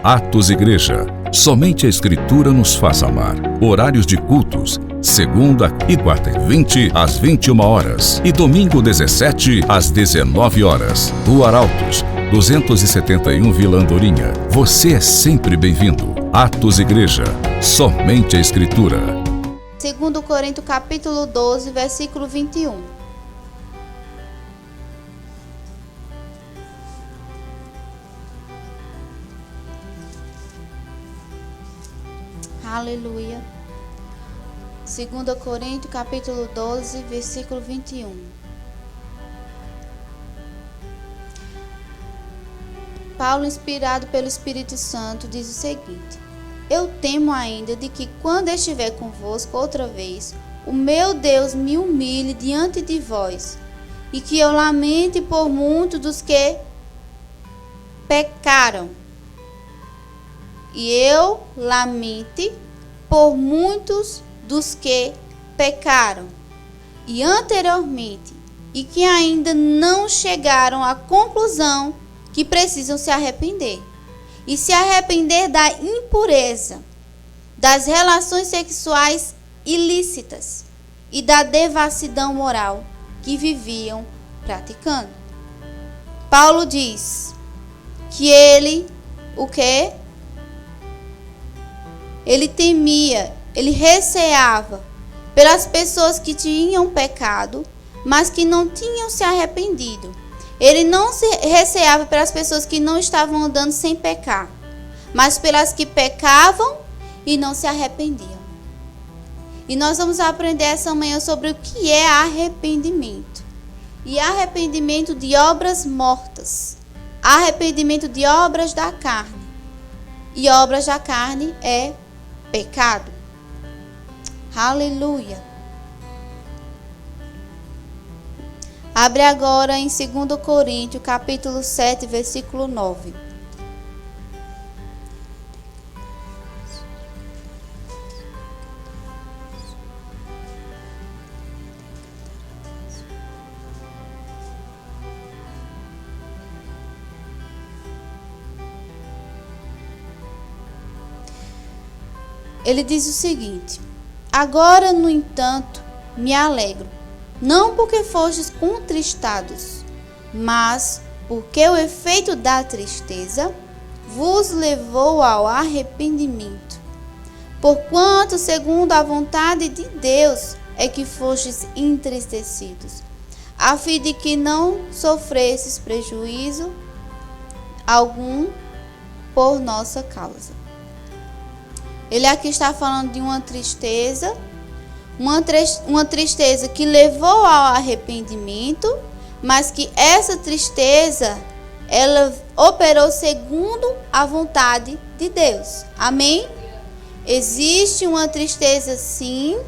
Atos Igreja. Somente a Escritura nos faz amar. Horários de cultos: segunda e quarta e 20 às 21 horas e domingo 17 às 19 horas. Rua Arautos, 271 Vila Andorinha. Você é sempre bem-vindo. Atos Igreja. Somente a Escritura. 2 Coríntios capítulo 12, versículo 21. Aleluia. 2 Coríntios capítulo 12, versículo 21. Paulo, inspirado pelo Espírito Santo, diz o seguinte: eu temo ainda de que, quando estiver convosco outra vez, o meu Deus me humilhe diante de vós, e que eu lamente por muitos dos que pecaram. E eu lamente por muitos dos que pecaram, e anteriormente, e que ainda não chegaram à conclusão que precisam se arrepender. E se arrepender da impureza, das relações sexuais ilícitas e da devassidão moral que viviam praticando. Paulo diz que ele, o quê? Ele temia, ele receava pelas pessoas que tinham pecado, mas que não tinham se arrependido. Ele não se receava pelas pessoas que não estavam andando sem pecar, mas pelas que pecavam e não se arrependiam. E nós vamos aprender essa manhã sobre o que é arrependimento. E arrependimento de obras mortas. Arrependimento de obras da carne. E obras da carne é pecado. Aleluia. Abre agora em 2 Coríntios, capítulo 7, versículo 9. Ele diz o seguinte: agora, no entanto, me alegro, não porque fostes contristados, mas porque o efeito da tristeza vos levou ao arrependimento. Porquanto, segundo a vontade de Deus, é que fostes entristecidos, a fim de que não sofresses prejuízo algum por nossa causa. Ele aqui está falando de uma tristeza que levou ao arrependimento, mas que essa tristeza, ela operou segundo a vontade de Deus. Amém? Existe uma tristeza, sim,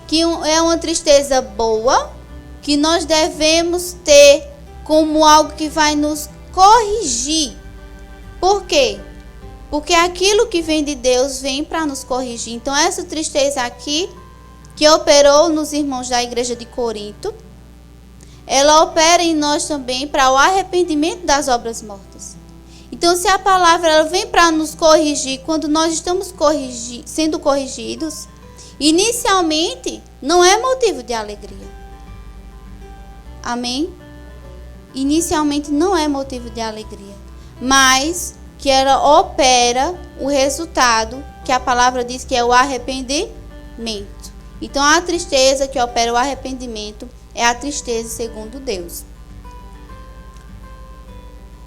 que é uma tristeza boa, que nós devemos ter como algo que vai nos corrigir. Por quê? Porque aquilo que vem de Deus vem para nos corrigir. Então, essa tristeza aqui, que operou nos irmãos da igreja de Corinto, ela opera em nós também para o arrependimento das obras mortas. Então, se a palavra ela vem para nos corrigir, quando nós estamos sendo corrigidos, inicialmente não é motivo de alegria. Amém? Inicialmente não é motivo de alegria, mas que ela opera o resultado, que a palavra diz que é o arrependimento. Então, a tristeza que opera o arrependimento é a tristeza segundo Deus.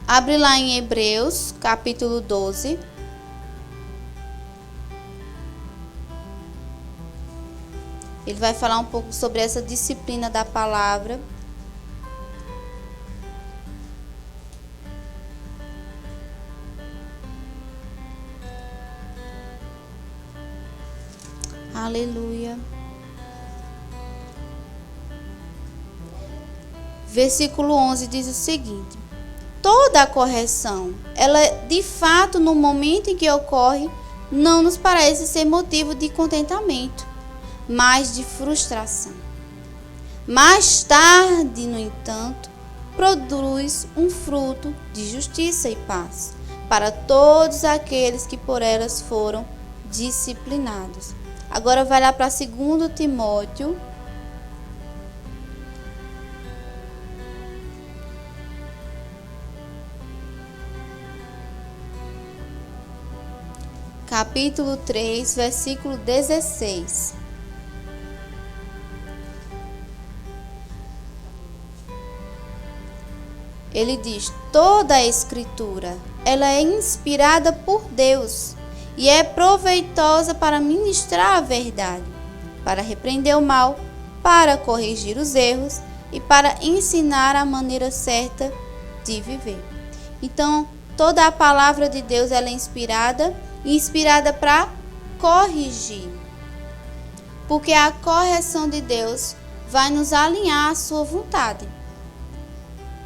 Abre lá em Hebreus, capítulo 12. Ele vai falar um pouco sobre essa disciplina da palavra. Aleluia. Versículo 11 diz o seguinte: toda a correção, ela de fato no momento em que ocorre, não nos parece ser motivo de contentamento, mas de frustração. Mais tarde, no entanto, produz um fruto de justiça e paz para todos aqueles que por elas foram disciplinados. Agora vai lá para 2 Timóteo, capítulo 3, versículo 16. Ele diz: toda a Escritura, ela é inspirada por Deus e é proveitosa para ministrar a verdade, para repreender o mal, para corrigir os erros e para ensinar a maneira certa de viver. Então, toda a palavra de Deus ela é inspirada para corrigir. Porque a correção de Deus vai nos alinhar à sua vontade.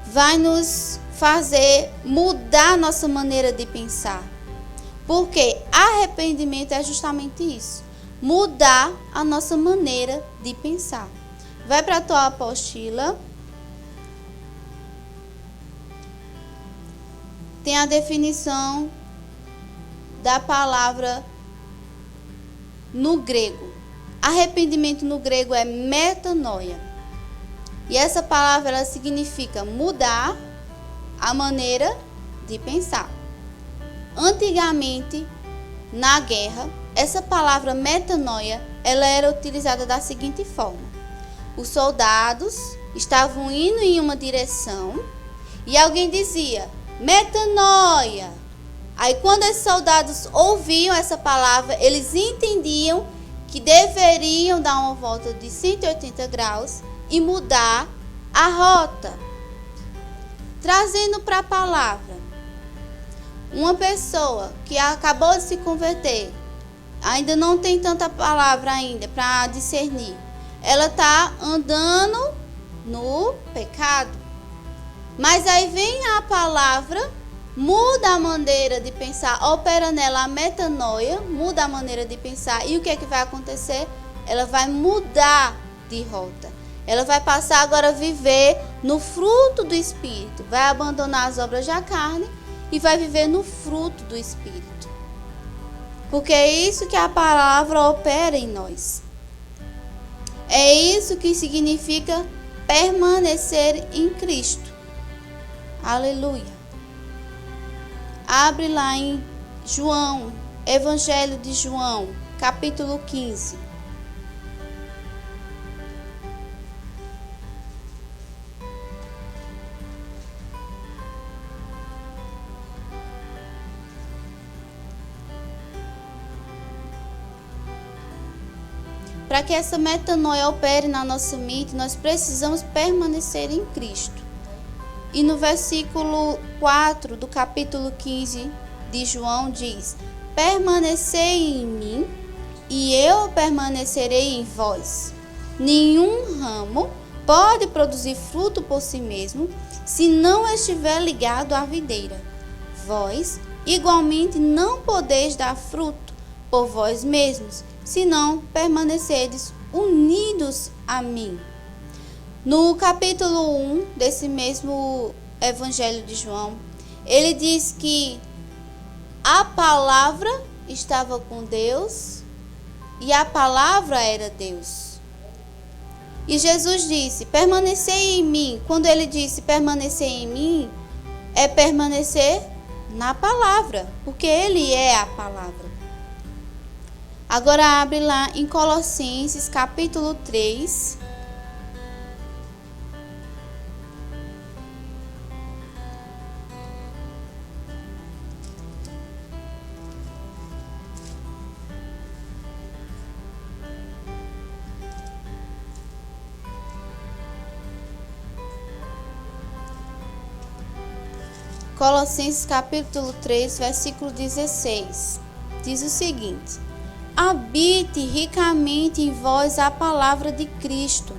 Vai nos fazer mudar nossa maneira de pensar. Porque arrependimento é justamente isso. Mudar a nossa maneira de pensar. Vai para a tua apostila. Tem a definição da palavra no grego. Arrependimento no grego é metanoia. E essa palavra ela significa mudar a maneira de pensar. Antigamente, na guerra, essa palavra metanoia ela era utilizada da seguinte forma: os soldados estavam indo em uma direção e alguém dizia metanoia. Aí quando esses soldados ouviam essa palavra, eles entendiam que deveriam dar uma volta de 180 graus e mudar a rota. Trazendo para a palavra, uma pessoa que acabou de se converter, ainda não tem tanta palavra ainda para discernir, ela está andando no pecado. Mas aí vem a palavra, muda a maneira de pensar, opera nela a metanoia, muda a maneira de pensar. E o que é que vai acontecer? Ela vai mudar de rota. Ela vai passar agora a viver no fruto do Espírito. Vai abandonar as obras da carne e vai viver no fruto do Espírito. Porque é isso que a palavra opera em nós. É isso que significa permanecer em Cristo. Aleluia. Abre lá em João, Evangelho de João, capítulo 15. Para que essa metanoia opere na nossa mente, nós precisamos permanecer em Cristo. E no versículo 4 do capítulo 15 de João diz: permanecei em mim e eu permanecerei em vós. Nenhum ramo pode produzir fruto por si mesmo, se não estiver ligado à videira. Vós, igualmente, não podeis dar fruto por vós mesmos, se não permanecerdes unidos a mim. No capítulo 1 desse mesmo Evangelho de João, ele diz que a palavra estava com Deus e a palavra era Deus. E Jesus disse: permanecei em mim. Quando ele disse permanecer em mim, é permanecer na palavra, porque ele é a palavra. Agora abre lá em Colossenses capítulo 3. Colossenses capítulo 3, versículo 16. Diz o seguinte: habite ricamente em vós a palavra de Cristo.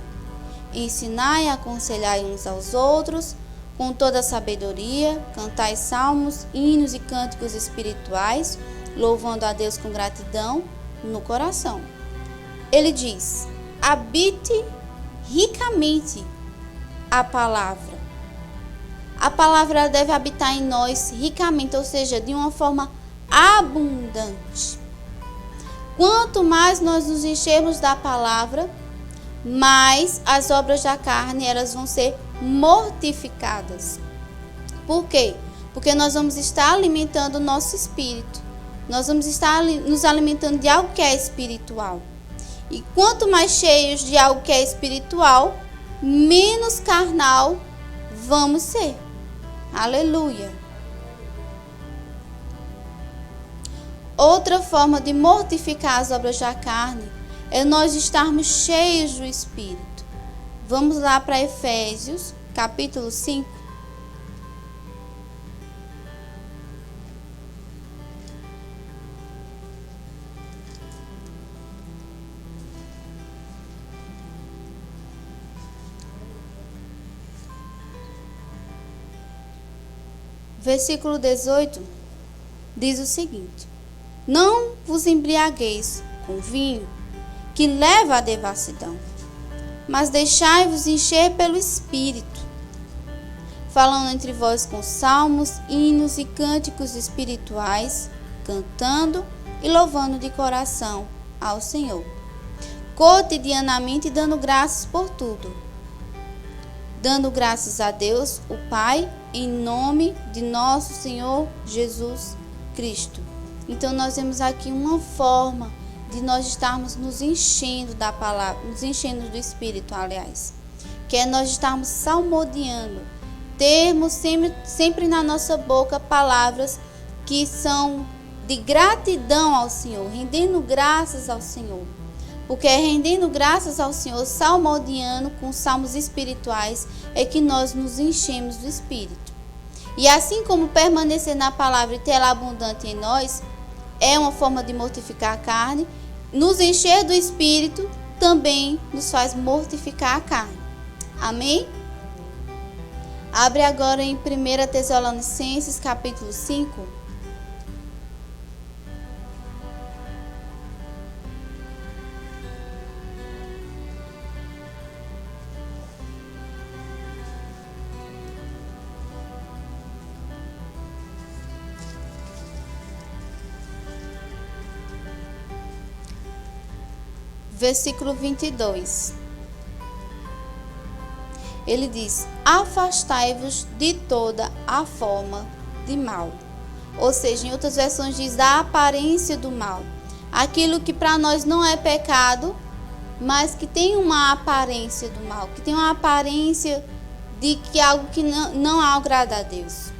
Ensinai e aconselhai uns aos outros com toda a sabedoria, cantai salmos, hinos e cânticos espirituais, louvando a Deus com gratidão no coração. Ele diz: habite ricamente a palavra. A palavra deve habitar em nós ricamente, ou seja, de uma forma abundante. Quanto mais nós nos enchermos da palavra, mais as obras da carne elas vão ser mortificadas. Por quê? Porque nós vamos estar alimentando o nosso espírito. Nós vamos estar nos alimentando de algo que é espiritual. E quanto mais cheios de algo que é espiritual, menos carnal vamos ser. Aleluia. Outra forma de mortificar as obras da carne é nós estarmos cheios do Espírito. Vamos lá para Efésios, capítulo 5. Versículo 18 diz o seguinte: Não vos embriagueis com vinho, que leva à devassidão, mas deixai-vos encher pelo Espírito, falando entre vós com salmos, hinos e cânticos espirituais, cantando e louvando de coração ao Senhor, cotidianamente dando graças por tudo, dando graças a Deus, o Pai, em nome de nosso Senhor Jesus Cristo. Então nós vemos aqui uma forma de nós estarmos nos enchendo da palavra, nos enchendo do Espírito, aliás, que é nós estarmos salmodiando, termos sempre na nossa boca palavras que são de gratidão ao Senhor, rendendo graças ao Senhor. Porque é rendendo graças ao Senhor, salmodiando com salmos espirituais, é que nós nos enchemos do Espírito. E assim como permanecer na palavra e tê-la abundante em nós, é uma forma de mortificar a carne, nos encher do Espírito também nos faz mortificar a carne. Amém? Abre agora em 1 Tessalonicenses, capítulo 5. Versículo 22. Ele diz: Afastai-vos de toda a forma de mal. Ou seja, em outras versões diz da aparência do mal. Aquilo que para nós não é pecado, mas que tem uma aparência do mal, que tem uma aparência de que algo que não agrada a Deus.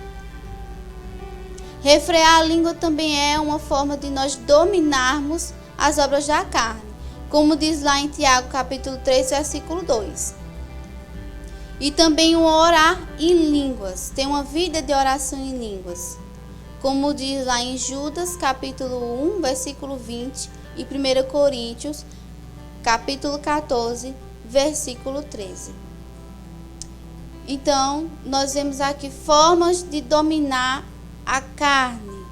Refrear a língua também é uma forma de nós dominarmos as obras da carne. Como diz lá em Tiago, capítulo 3, versículo 2. E também o orar em línguas, ter uma vida de oração em línguas. Como diz lá em Judas, capítulo 1, versículo 20. E 1 Coríntios, capítulo 14, versículo 13. Então, nós vemos aqui formas de dominar a carne,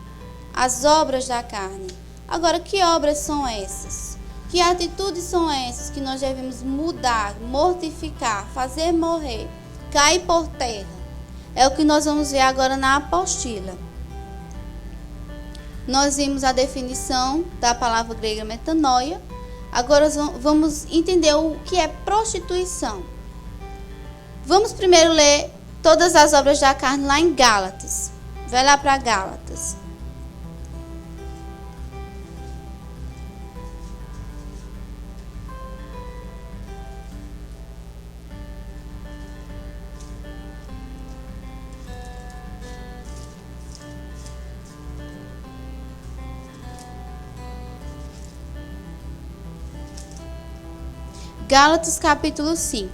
as obras da carne. Agora, que obras são essas? Que atitudes são essas que nós devemos mudar, mortificar, fazer morrer, cair por terra? É o que nós vamos ver agora na apostila. Nós vimos a definição da palavra grega metanoia. Agora vamos entender o que é prostituição. Vamos primeiro ler todas as obras da carne lá em Gálatas. Vai lá para Gálatas. Gálatas capítulo 5,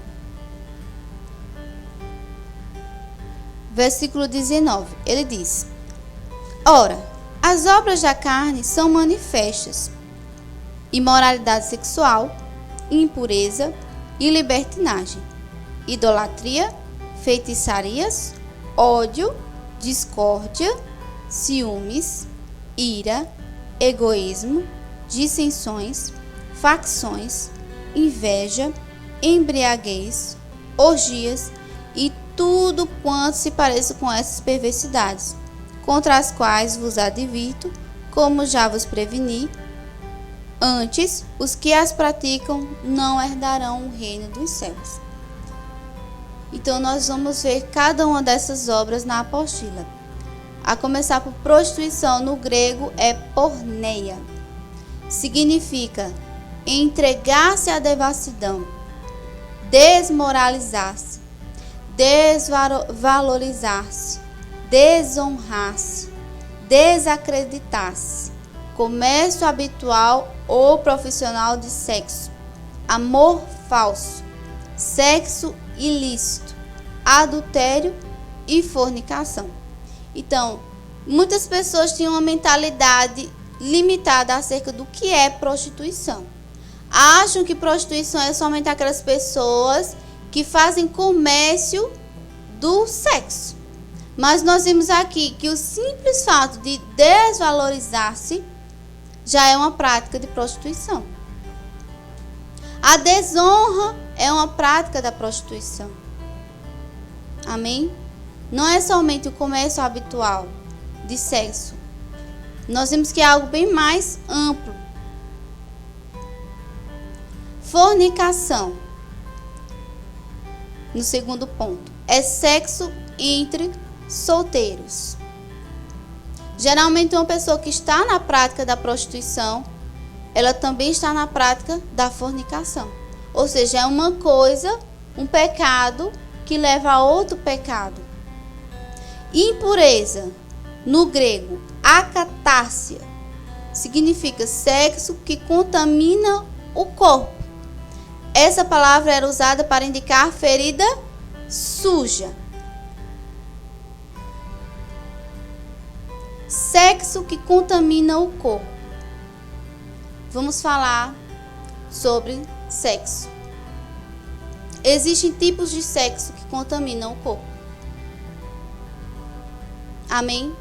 versículo 19, ele diz: Ora, as obras da carne são manifestas: imoralidade sexual, impureza e libertinagem, idolatria, feitiçarias, ódio, discórdia, ciúmes, ira, egoísmo, dissensões, facções, inveja, embriaguez, orgias e tudo quanto se pareça com essas perversidades, contra as quais vos advirto, como já vos preveni. Antes, os que as praticam não herdarão o reino dos céus. Então, nós vamos ver cada uma dessas obras na apostila. A começar por prostituição, no grego é porneia. Significa entregar-se à devassidão, desmoralizar-se, desvalorizar-se, desonrar-se, desacreditar-se, comércio habitual ou profissional de sexo, amor falso, sexo ilícito, adultério e fornicação. Então, muitas pessoas tinham uma mentalidade limitada acerca do que é prostituição. Acham que prostituição é somente aquelas pessoas que fazem comércio do sexo. Mas nós vimos aqui que o simples fato de desvalorizar-se já é uma prática de prostituição. A desonra é uma prática da prostituição. Amém? Não é somente o comércio habitual de sexo. Nós vimos que é algo bem mais amplo. Fornicação. No segundo ponto, é sexo entre solteiros. Geralmente uma pessoa que está na prática da prostituição, ela também está na prática da fornicação. Ou seja, é uma coisa, um pecado que leva a outro pecado. Impureza, no grego, acatárcia, significa sexo que contamina o corpo. Essa palavra era usada para indicar ferida suja. Sexo que contamina o corpo. Vamos falar sobre sexo. Existem tipos de sexo que contaminam o corpo. Amém?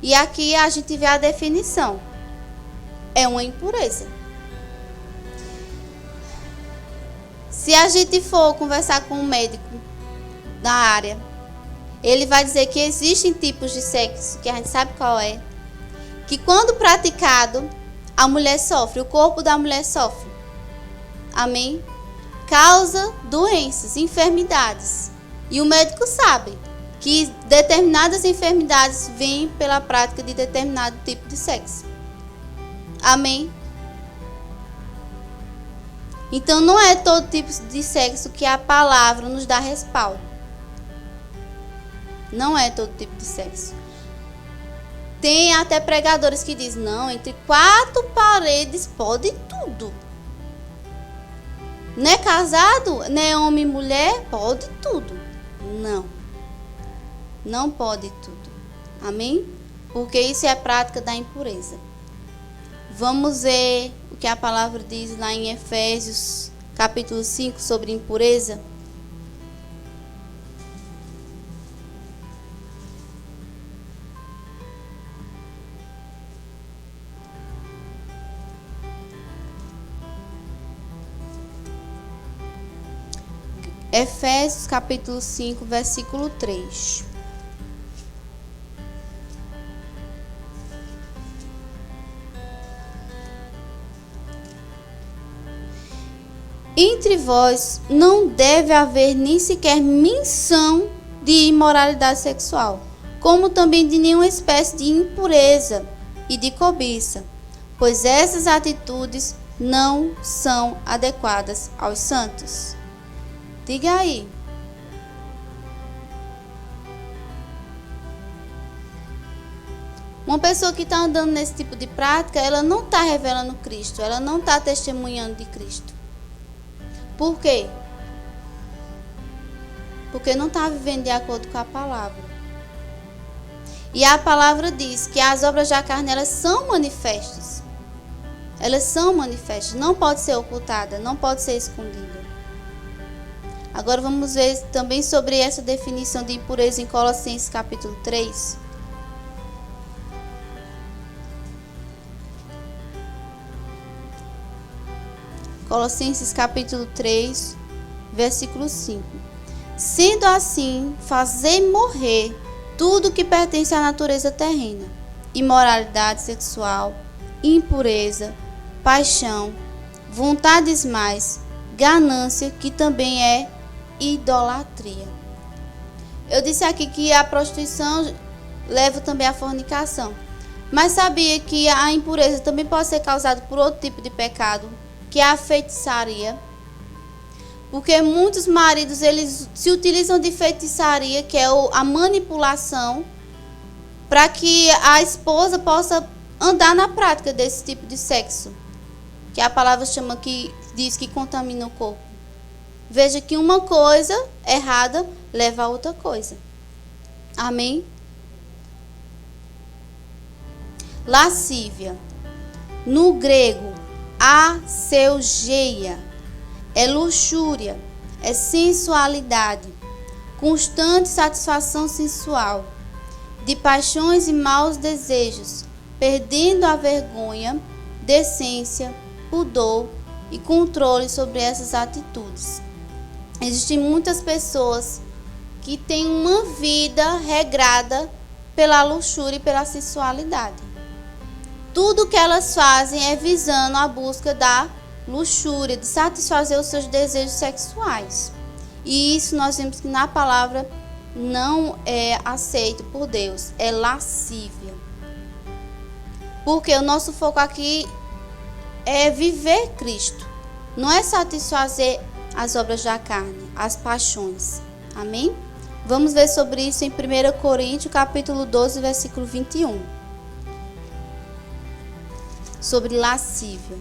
E aqui a gente vê a definição. É uma impureza. Se a gente for conversar com um médico da área, ele vai dizer que existem tipos de sexo, que a gente sabe qual é, que quando praticado, a mulher sofre, o corpo da mulher sofre. Amém? Causa doenças, enfermidades. E o médico sabe que determinadas enfermidades vêm pela prática de determinado tipo de sexo. Amém? Então não é todo tipo de sexo que a palavra nos dá respaldo. Não é todo tipo de sexo. Tem até pregadores que dizem, não, entre 4 paredes pode tudo. Não é casado, não é homem e mulher, pode tudo. Não. Não pode tudo. Amém? Porque isso é a prática da impureza. Vamos ver o que a palavra diz lá em Efésios, capítulo 5, sobre impureza. Efésios, capítulo 5, versículo 3. Entre vós não deve haver nem sequer menção de imoralidade sexual, como também de nenhuma espécie de impureza e de cobiça, pois essas atitudes não são adequadas aos santos. Diga aí. Uma pessoa que está andando nesse tipo de prática, ela não está revelando Cristo, ela não está testemunhando de Cristo. Por quê? Porque não está vivendo de acordo com a palavra. E a palavra diz que as obras da carne, elas são manifestas. Elas são manifestas, não pode ser ocultada, não pode ser escondida. Agora vamos ver também sobre essa definição de impureza em Colossenses capítulo 3. Colossenses capítulo 3, versículo 5. Sendo assim, fazei morrer tudo que pertence à natureza terrena: imoralidade sexual, impureza, paixão, vontades mais, ganância, que também é idolatria. Eu disse aqui que a prostituição leva também à fornicação. Mas sabia que a impureza também pode ser causada por outro tipo de pecado, que é a feitiçaria? Porque muitos maridos, eles se utilizam de feitiçaria, que é a manipulação, para que a esposa possa andar na prática desse tipo de sexo, que a palavra chama, que diz que contamina o corpo. Veja que uma coisa errada leva a outra coisa. Amém? Lascívia. No grego, aseugeia. É luxúria, é sensualidade, constante satisfação sensual, de paixões e maus desejos, perdendo a vergonha, decência, pudor e controle sobre essas atitudes. Existem muitas pessoas que têm uma vida regrada pela luxúria e pela sensualidade. Tudo que elas fazem é visando a busca da luxúria, de satisfazer os seus desejos sexuais. E isso nós vemos que na palavra não é aceito por Deus, é lascívia. Porque o nosso foco aqui é viver Cristo, não é satisfazer as obras da carne, as paixões. Amém? Vamos ver sobre isso em 1 Coríntios, capítulo 12, versículo 21. Sobre lascívia.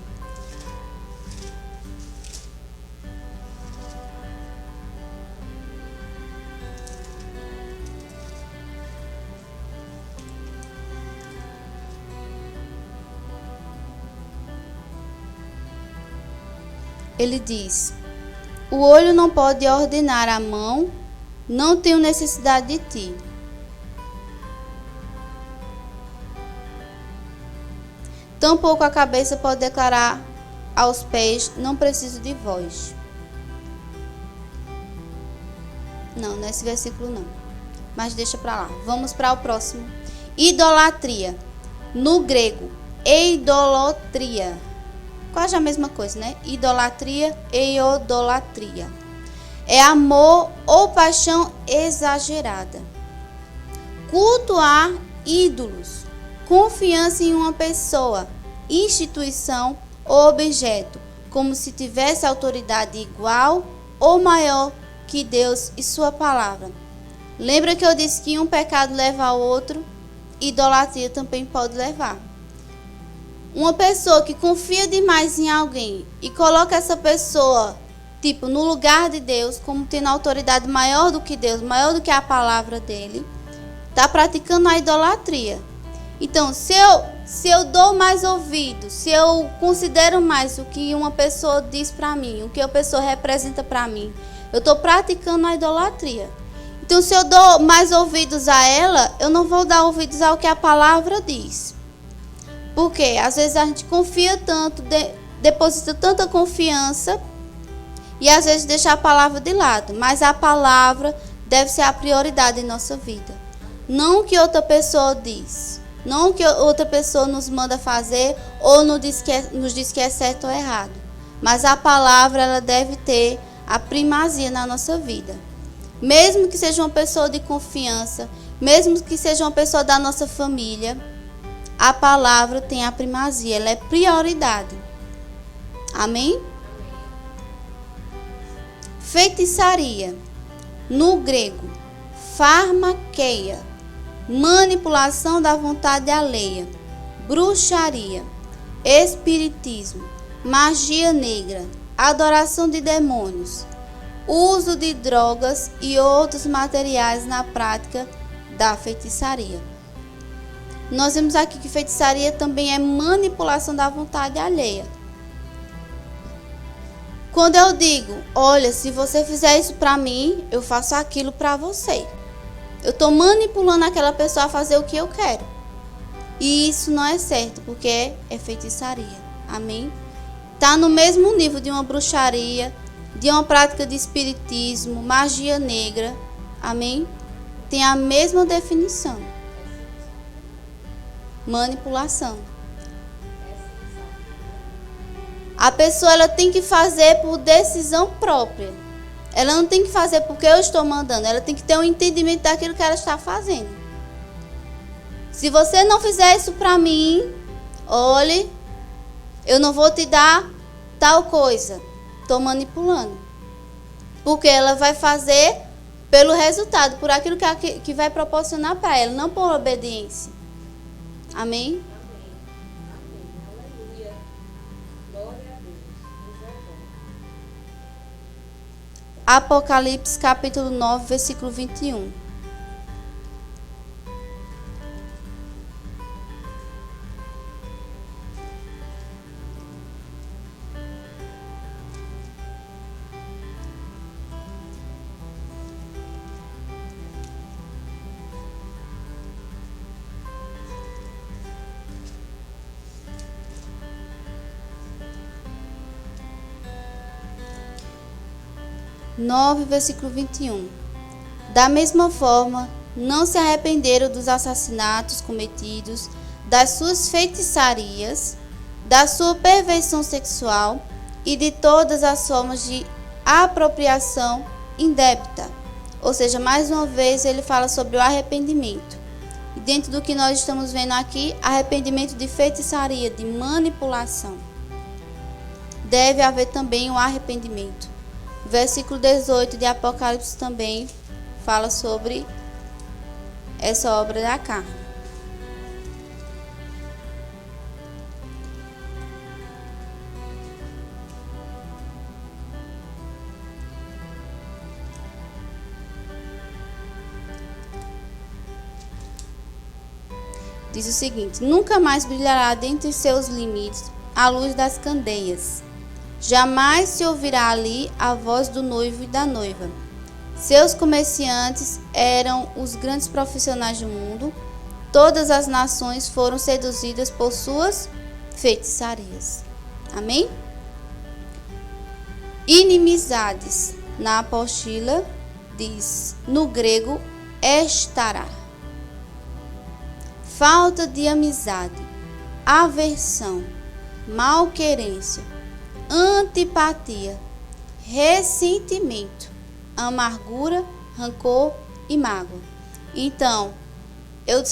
Ele diz: o olho não pode ordenar à mão, não tenho necessidade de ti. Tampouco a cabeça pode declarar aos pés: não preciso de vós. Não, nesse versículo não. Mas deixa para lá. Vamos para o próximo. Idolatria. No grego, eidolatria. Quase a mesma coisa, né? Idolatria e idolatria. É amor ou paixão exagerada. Culto a ídolos. Confiança em uma pessoa, instituição ou objeto, como se tivesse autoridade igual ou maior que Deus e sua palavra. Lembra que eu disse que um pecado leva ao outro? Idolatria também pode levar. Uma pessoa que confia demais em alguém e coloca essa pessoa, tipo, no lugar de Deus, como tendo autoridade maior do que Deus, maior do que a palavra dele, está praticando a idolatria. Então, se eu dou mais ouvido, se eu considero mais o que uma pessoa diz para mim, o que a pessoa representa para mim, eu estou praticando a idolatria. Então, se eu dou mais ouvidos a ela, eu não vou dar ouvidos ao que a palavra diz. Porque às vezes a gente confia tanto, deposita tanta confiança e às vezes deixa a palavra de lado. Mas a palavra deve ser a prioridade em nossa vida. Não o que outra pessoa diz. Não o que outra pessoa nos manda fazer ou nos diz que é certo ou errado. Mas a palavra, ela deve ter a primazia na nossa vida. Mesmo que seja uma pessoa de confiança, mesmo que seja uma pessoa da nossa família, a palavra tem a primazia, ela é prioridade. Amém? Feitiçaria. No grego, farmaqueia. Manipulação da vontade alheia, bruxaria, espiritismo, magia negra, adoração de demônios, uso de drogas e outros materiais na prática da feitiçaria. Nós vemos aqui que feitiçaria também é manipulação da vontade alheia. Quando eu digo, olha, se você fizer isso para mim, eu faço aquilo para você. Eu estou manipulando aquela pessoa a fazer o que eu quero. E isso não é certo, porque é feitiçaria. Amém? Está no mesmo nível de uma bruxaria, de uma prática de espiritismo, magia negra, amém? Tem a mesma definição. Manipulação. A pessoa ela tem que fazer por decisão própria. Ela não tem que fazer porque eu estou mandando. Ela tem que ter um entendimento daquilo que ela está fazendo. Se você não fizer isso para mim, olhe, eu não vou te dar tal coisa. Estou manipulando. Porque ela vai fazer pelo resultado, por aquilo que vai proporcionar para ela, não por obediência. Amém? Apocalipse capítulo 9, versículo 21. Versículo 21. Da mesma forma, não se arrependeram dos assassinatos cometidos, das suas feitiçarias, da sua perversão sexual e de todas as formas de apropriação indébita. Ou seja, mais uma vez ele fala sobre o arrependimento. E dentro do que nós estamos vendo aqui, arrependimento de feitiçaria, de manipulação. Deve haver também o arrependimento. Versículo 18 de Apocalipse também fala sobre essa obra da carne. Diz o seguinte: nunca mais brilhará dentre seus limites a luz das candeias. Jamais se ouvirá ali a voz do noivo e da noiva. Seus comerciantes eram os grandes profissionais do mundo. Todas as nações foram seduzidas por suas feitiçarias. Amém? Inimizades. Na apostila diz, no grego, estará. Falta de amizade, aversão, malquerência, antipatia, ressentimento, amargura, rancor e mágoa. Então, eu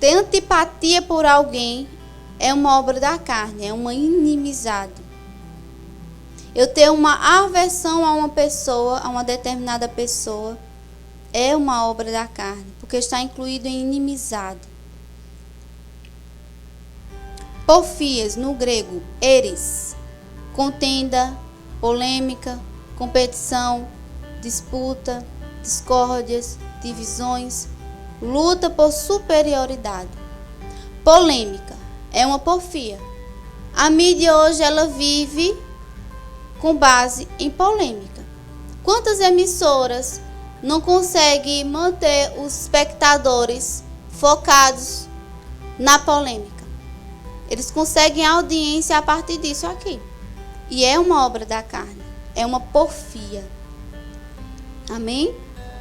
ter antipatia por alguém é uma obra da carne, é uma inimizade. Eu ter uma aversão a uma pessoa, a uma determinada pessoa, é uma obra da carne, porque está incluído em inimizade. Porfias, no grego, eris. Contenda, polêmica, competição, disputa, discórdias, divisões, luta por superioridade. Polêmica é uma porfia. A mídia hoje ela vive com base em polêmica. Quantas emissoras não conseguem manter os espectadores focados na polêmica? Eles conseguem audiência a partir disso aqui. E é uma obra da carne. É uma porfia. Amém?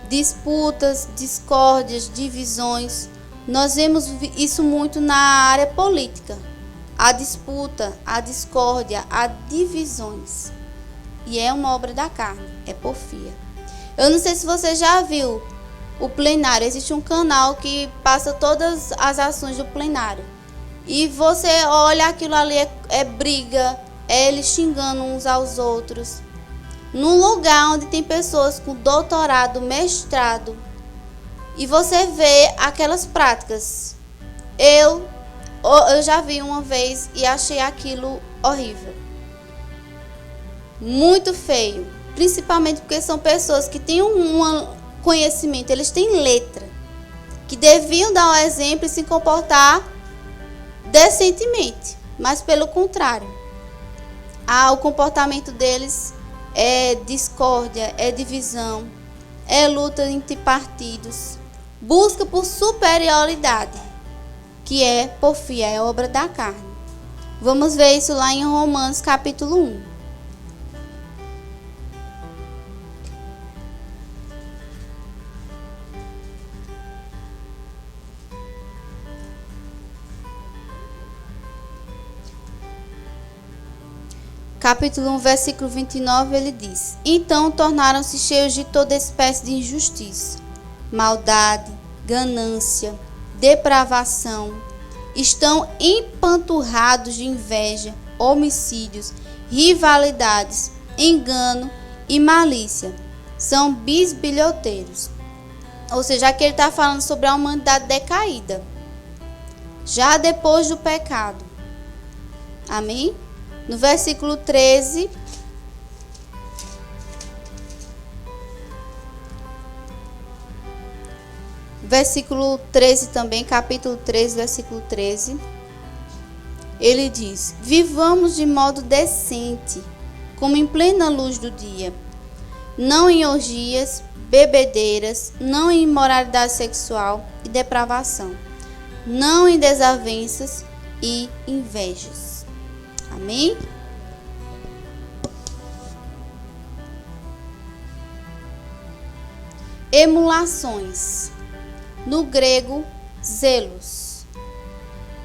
Disputas, discórdias, divisões. Nós vemos isso muito na área política. A disputa, a discórdia, as divisões. E é uma obra da carne. É porfia. Eu não sei se você já viu o plenário. Existe um canal que passa todas as ações do plenário. E você olha, aquilo ali é briga, é eles xingando uns aos outros. Num lugar onde tem pessoas com doutorado, mestrado, e você vê aquelas práticas. Eu já vi uma vez e achei aquilo horrível. Muito feio. Principalmente porque são pessoas que têm um conhecimento, eles têm letra, que deviam dar um exemplo e se comportar decentemente, mas pelo contrário, o comportamento deles é discórdia, é divisão, é luta entre partidos, busca por superioridade, que é porfia, é obra da carne. Vamos ver isso lá em Romanos capítulo 1. capítulo 1, versículo 29, ele diz: Então tornaram-se cheios de toda espécie de injustiça, maldade, ganância, depravação, estão empanturrados de inveja, homicídios, rivalidades, engano e malícia. São bisbilhoteiros. Ou seja, aqui ele está falando sobre a humanidade decaída, já depois do pecado. Amém? No versículo 13, versículo 13 também, capítulo 13, versículo 13, ele diz: Vivamos de modo decente, como em plena luz do dia, não em orgias, bebedeiras, não em imoralidade sexual e depravação, não em desavenças e invejas. Amém? Emulações. No grego, zelos.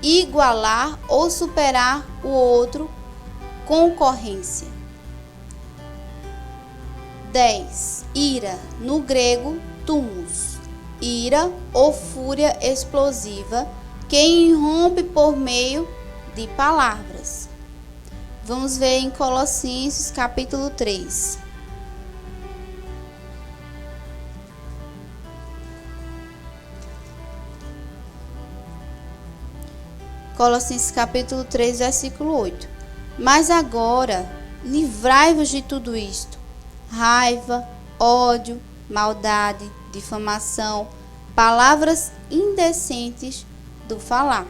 Igualar ou superar o outro, concorrência. 10. Ira. No grego, tumos. Ira ou fúria explosiva que irrompe por meio de palavras. Vamos ver em Colossenses capítulo 3. Colossenses capítulo 3, versículo 8. Mas agora, livrai-vos de tudo isto: raiva, ódio, maldade, difamação, palavras indecentes do falar.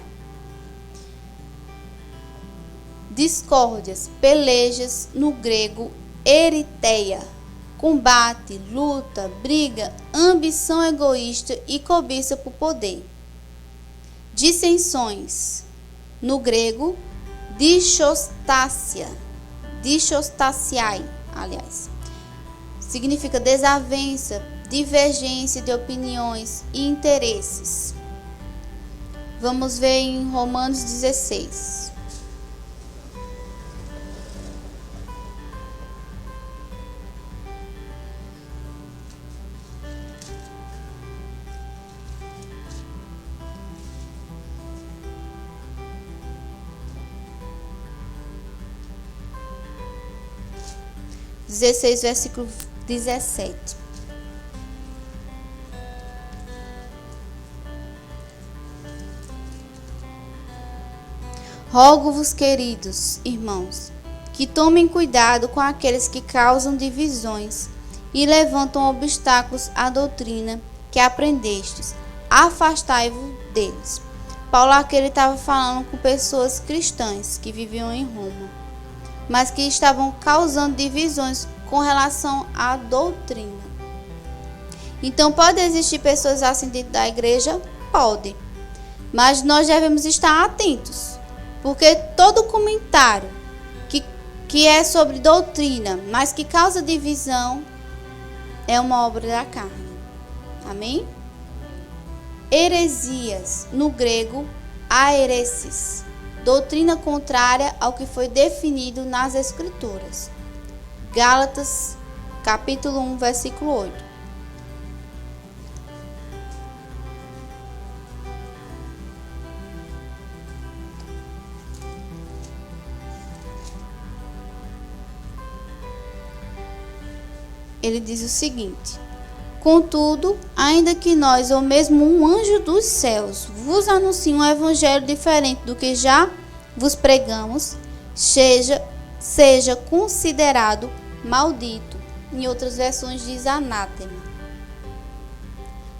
Discórdias, pelejas, no grego, eriteia, combate, luta, briga, ambição egoísta e cobiça por poder. Dissensões, no grego, dichostácia, dichostasiai, aliás, significa desavença, divergência de opiniões e interesses. Vamos ver em Romanos 16. Versículo 17. Rogo-vos, queridos irmãos, que tomem cuidado com aqueles que causam divisões e levantam obstáculos à doutrina que aprendestes. Afastai-vos deles. Paulo aqui ele estava falando com pessoas cristãs que viviam em Roma, mas que estavam causando divisões com relação à doutrina. Então, pode existir pessoas assim dentro da igreja? Pode. Mas nós devemos estar atentos, porque todo comentário que é sobre doutrina, mas que causa divisão, é uma obra da carne. Amém? Heresias, no grego, aeresis. Doutrina contrária ao que foi definido nas Escrituras. Gálatas, capítulo 1, versículo 8. Ele diz o seguinte: Contudo, ainda que nós, ou mesmo um anjo dos céus, vos anuncie um evangelho diferente do que já vos pregamos, seja considerado maldito. Em outras versões diz anátema.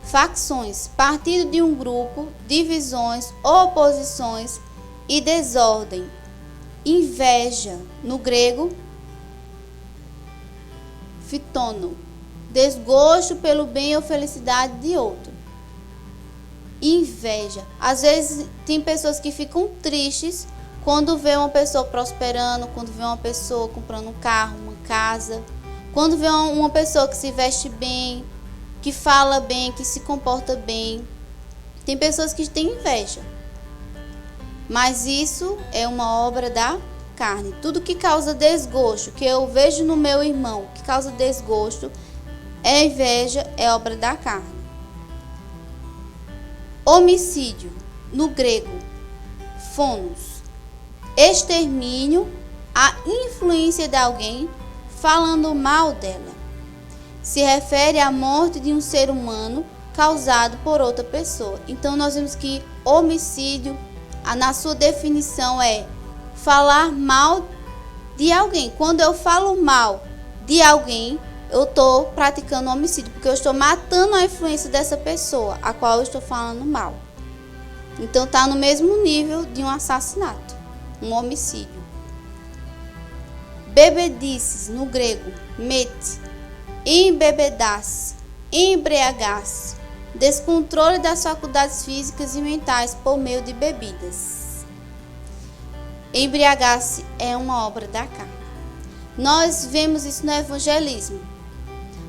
Facções, partido de um grupo, divisões, oposições e desordem. Inveja, no grego, fitono. Desgosto pelo bem ou felicidade de outro. Inveja. Às vezes tem pessoas que ficam tristes quando vê uma pessoa prosperando, quando vê uma pessoa comprando um carro, uma casa, quando vê uma pessoa que se veste bem, que fala bem, que se comporta bem. Tem pessoas que têm inveja. Mas isso é uma obra da carne. Tudo que causa desgosto, que eu vejo no meu irmão, que causa desgosto, é inveja, é obra da carne. Homicídio, no grego, phonos. Extermínio, a influência de alguém falando mal dela. Se refere à morte de um ser humano causado por outra pessoa. Então nós vemos que homicídio, na sua definição, é falar mal de alguém. Quando eu falo mal de alguém, eu estou praticando homicídio, porque eu estou matando a influência dessa pessoa, a qual eu estou falando mal. Então está no mesmo nível de um assassinato, um homicídio. Bebedices, no grego, mete, embebedar-se, embriagar-se, descontrole das faculdades físicas e mentais por meio de bebidas. Embriagar-se é uma obra da carne. Nós vemos isso no evangelismo.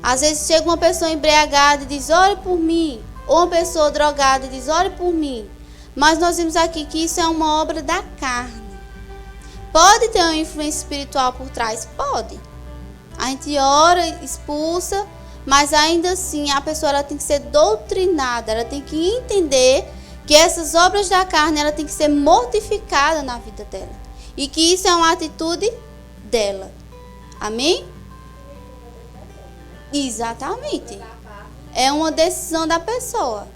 Às vezes chega uma pessoa embriagada e diz, ore por mim. Ou uma pessoa drogada e diz, ore por mim. Mas nós vimos aqui que isso é uma obra da carne. Pode ter uma influência espiritual por trás? Pode. A gente ora, expulsa, mas ainda assim a pessoa ela tem que ser doutrinada, ela tem que entender que essas obras da carne ela tem que ser mortificada na vida dela. E que isso é uma atitude dela. Amém? Exatamente. É uma decisão da pessoa.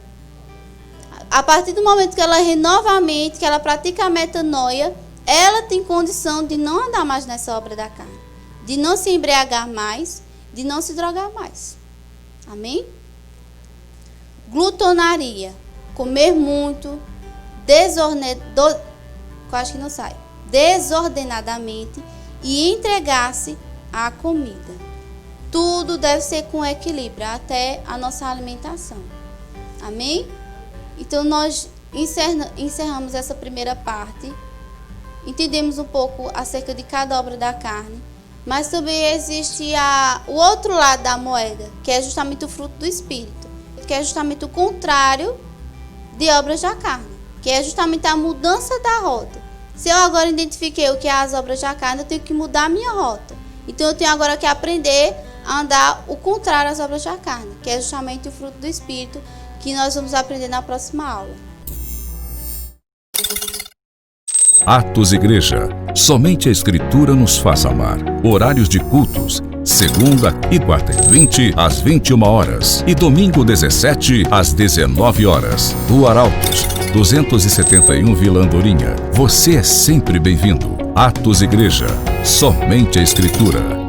A partir do momento que ela renova a mente, que ela pratica a metanoia, ela tem condição de não andar mais nessa obra da carne, de não se embriagar mais, de não se drogar mais. Amém? Glutonaria, comer muito, desordenadamente e entregar-se à comida. Tudo deve ser com equilíbrio, até a nossa alimentação. Amém? Então nós encerramos essa primeira parte. Entendemos um pouco acerca de cada obra da carne, mas também existe o outro lado da moeda, que é justamente o fruto do Espírito, que é justamente o contrário de obras da carne, que é justamente a mudança da rota. Se eu agora identifiquei o que é as obras da carne, eu tenho que mudar a minha rota. Então eu tenho agora que aprender a andar o contrário às obras da carne, que é justamente o fruto do Espírito, que nós vamos aprender na próxima aula. Atos Igreja. Somente a Escritura nos faz amar. Horários de cultos. Segunda e quarta e 20 às 21 horas. E domingo 17 às 19 horas. Rua Arautos, 271 Vila Andorinha. Você é sempre bem-vindo. Atos Igreja. Somente a Escritura.